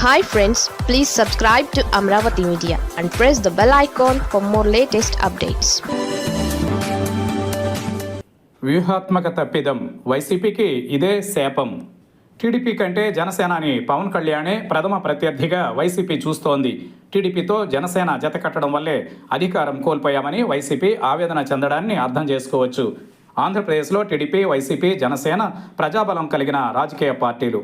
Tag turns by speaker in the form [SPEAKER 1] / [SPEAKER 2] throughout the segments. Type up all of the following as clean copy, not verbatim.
[SPEAKER 1] Hi friends, please subscribe to Amravati Media and press the bell icon for more latest updates.
[SPEAKER 2] వ్యూహాత్మక తప్పిదం వైసీపీకి ఇదే శాపం. TDP కంటే జనసేనాని పవన్ కళ్యాణే ప్రథమ ప్రత్యర్థిగా వైసీపీ చూస్తోంది. టీడీపీతో జనసేన జత కట్టడం వల్లే అధికారం కోల్పోయామని వైసీపీ ఆవేదన చెందడాన్ని అర్థం చేసుకోవచ్చు. ఆంధ్రప్రదేశ్లో టీడీపీ, వైసీపీ, జనసేన ప్రజాబలం కలిగిన రాజకీయ పార్టీలు.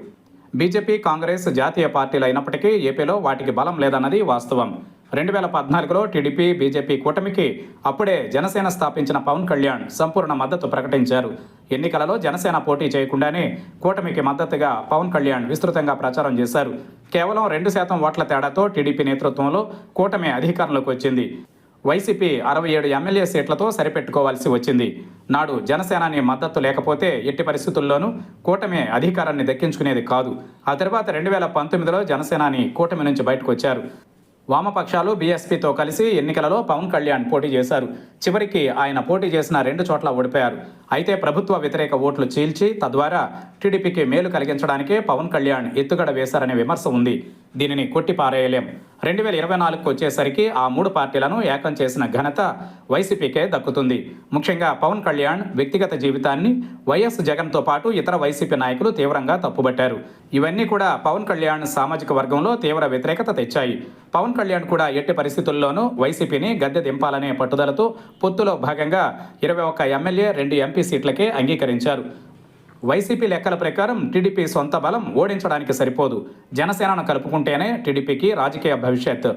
[SPEAKER 2] బీజేపీ, కాంగ్రెస్ జాతీయ పార్టీలు అయినప్పటికీ ఏపీలో వాటికి బలం లేదన్నది వాస్తవం. 2014లో టీడీపీ, బీజేపీ కూటమికి అప్పుడే జనసేన స్థాపించిన పవన్ కళ్యాణ్ సంపూర్ణ మద్దతు ప్రకటించారు. ఎన్నికలలో జనసేన పోటీ చేయకుండానే కూటమికి మద్దతుగా పవన్ కళ్యాణ్ విస్తృతంగా ప్రచారం చేశారు. కేవలం 2% ఓట్ల తేడాతో టీడీపీ నేతృత్వంలో కూటమి అధికారంలోకి వచ్చింది. వైసీపీ 67 ఎమ్మెల్యే సీట్లతో సరిపెట్టుకోవాల్సి వచ్చింది. నాడు జనసేనాని మద్దతు లేకపోతే ఎట్టి పరిస్థితుల్లోనూ కూటమి అధికారాన్ని దక్కించుకునేది కాదు. ఆ తర్వాత 2019లో జనసేనాని కూటమి నుంచి బయటకు వచ్చారు. వామపక్షాలు బీఎస్పీతో కలిసి ఎన్నికలలో పవన్ కళ్యాణ్ పోటీ చేశారు. చివరికి ఆయన పోటీ చేసిన 2 చోట్ల ఓడిపోయారు. అయితే ప్రభుత్వ వ్యతిరేక ఓట్లు చీల్చి తద్వారా టీడీపీకి మేలు కలిగించడానికే పవన్ కళ్యాణ్ ఎత్తుగడ వేశారనే విమర్శ ఉంది. దీనిని కొట్టిపారేయలేం. 2024కు వచ్చేసరికి ఆ 3 పార్టీలను ఏకం చేసిన ఘనత వైసీపీకే దక్కుతుంది. ముఖ్యంగా పవన్ కళ్యాణ్ వ్యక్తిగత జీవితాన్ని వైఎస్ జగన్తో పాటు ఇతర వైసీపీ నాయకులు తీవ్రంగా తప్పుబట్టారు. ఇవన్నీ కూడా పవన్ కళ్యాణ్ సామాజిక వర్గంలో తీవ్ర వ్యతిరేకత తెచ్చాయి. పవన్ కళ్యాణ్ కూడా ఎట్టి పరిస్థితుల్లోనూ వైసీపీని గద్దె దింపాలనే పట్టుదలతో పొత్తులో భాగంగా 21 ఎమ్మెల్యే, 2 ఎంపీ సీట్లకే అంగీకరించారు. వైసీపీ లెక్కల ప్రకారం టీడీపీ సొంత బలం ఓడించడానికి సరిపోదు. జనసేనను కలుపుకుంటేనే టీడీపీకి రాజకీయ భవిష్యత్.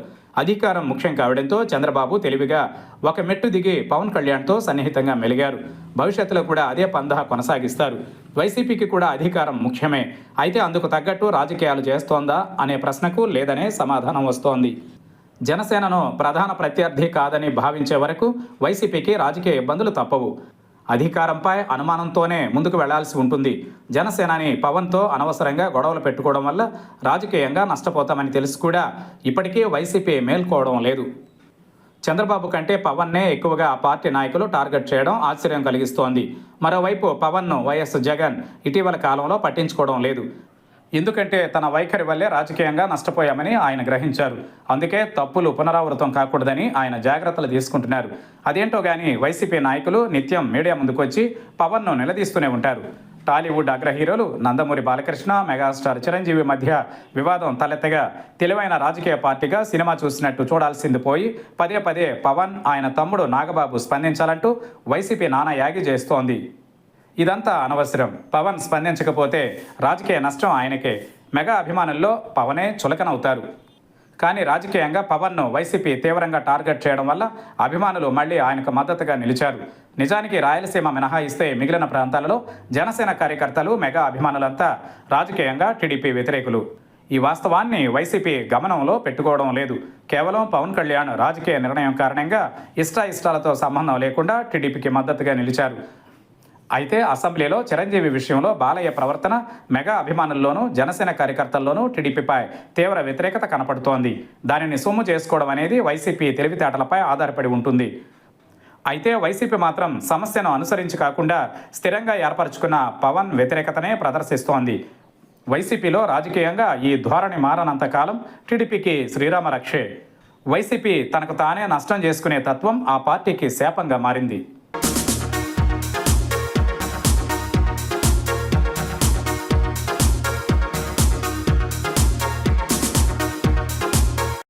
[SPEAKER 2] అధికారం ముఖ్యం కావడంతో చంద్రబాబు తెలివిగా ఒక మెట్టు దిగి పవన్ కళ్యాణ్తో సన్నిహితంగా మెలిగారు. భవిష్యత్తులో కూడా అదే పందా కొనసాగిస్తారు. వైసీపీకి కూడా అధికారం ముఖ్యమే. అయితే అందుకు తగ్గట్టు రాజకీయాలు చేస్తోందా అనే ప్రశ్నకు లేదనే సమాధానం వస్తోంది. జనసేనను ప్రధాన ప్రత్యర్థి కాదని భావించే వరకు వైసీపీకి రాజకీయ ఇబ్బందులు తప్పవు. అధికారంపై అనుమానంతోనే ముందుకు వెళ్లాల్సి ఉంటుంది. జనసేనాని పవన్తో అనవసరంగా గొడవలు పెట్టుకోవడం వల్ల రాజకీయంగా నష్టపోతామని తెలిసి కూడా ఇప్పటికీ వైసీపీ మేల్కోవడం లేదు. చంద్రబాబు కంటే పవన్నే ఎక్కువగా ఆ పార్టీ నాయకులు టార్గెట్ చేయడం ఆశ్చర్యం కలిగిస్తోంది. మరోవైపు పవన్ను వైఎస్ జగన్ ఇటీవల కాలంలో పట్టించుకోవడం లేదు. ఎందుకంటే తన వైఖరి వల్లే రాజకీయంగా నష్టపోయామని ఆయన గ్రహించారు. అందుకే తప్పులు పునరావృతం కాకూడదని ఆయన జాగ్రత్తలు తీసుకుంటున్నారు. అదేంటో గానీ వైసీపీ నాయకులు నిత్యం మీడియా ముందుకొచ్చి పవన్ను నిలదీస్తూనే ఉంటారు. టాలీవుడ్ అగ్ర హీరోలు నందమూరి బాలకృష్ణ, మెగాస్టార్ చిరంజీవి మధ్య వివాదం తలెత్తగా తెలివైన రాజకీయ పార్టీగా సినిమా చూసినట్టు చూడాల్సింది పోయి పదే పదే పవన్, ఆయన తమ్ముడు నాగబాబు స్పందించాలంటూ వైసీపీ నానా యాగి చేస్తోంది. ఇదంతా అనవసరం. పవన్ స్పందించకపోతే రాజకీయ నష్టం ఆయనకే. మెగా అభిమానుల్లో పవనే చులకనవుతారు. కానీ రాజకీయంగా పవన్ను వైసీపీ తీవ్రంగా టార్గెట్ చేయడం వల్ల అభిమానులు మళ్ళీ ఆయనకు మద్దతుగా నిలిచారు. నిజానికి రాయలసీమ మినహాయిస్తే మిగిలిన ప్రాంతాలలో జనసేన కార్యకర్తలు, మెగా అభిమానులంతా రాజకీయంగా టీడీపీ వ్యతిరేకులు. ఈ వాస్తవాన్ని వైసీపీ గమనంలో పెట్టుకోవడం లేదు. కేవలం పవన్ కళ్యాణ్ రాజకీయ నిర్ణయం కారణంగా ఇష్టాలతో సంబంధం లేకుండా టీడీపీకి మద్దతుగా నిలిచారు. అయితే అసెంబ్లీలో చిరంజీవి విషయంలో బాలయ్య ప్రవర్తన మెగా అభిమానుల్లోనూ, జనసేన కార్యకర్తల్లోనూ టీడీపీపై తీవ్ర వ్యతిరేకత కనపడుతోంది. దానిని సొమ్ము చేసుకోవడం అనేది వైసీపీ తెలివితేటలపై ఆధారపడి ఉంటుంది. అయితే వైసీపీ మాత్రం సమస్యను అనుసరించి కాకుండా స్థిరంగా ఏర్పరచుకున్న పవన్ వ్యతిరేకతనే ప్రదర్శిస్తోంది. వైసీపీలో రాజకీయంగా ఈ ధోరణి మారనంత కాలం టీడీపీకి శ్రీరామ రక్షే. వైసీపీ తనకు తానే నష్టం చేసుకునే తత్వం ఆ పార్టీకి శాపంగా మారింది.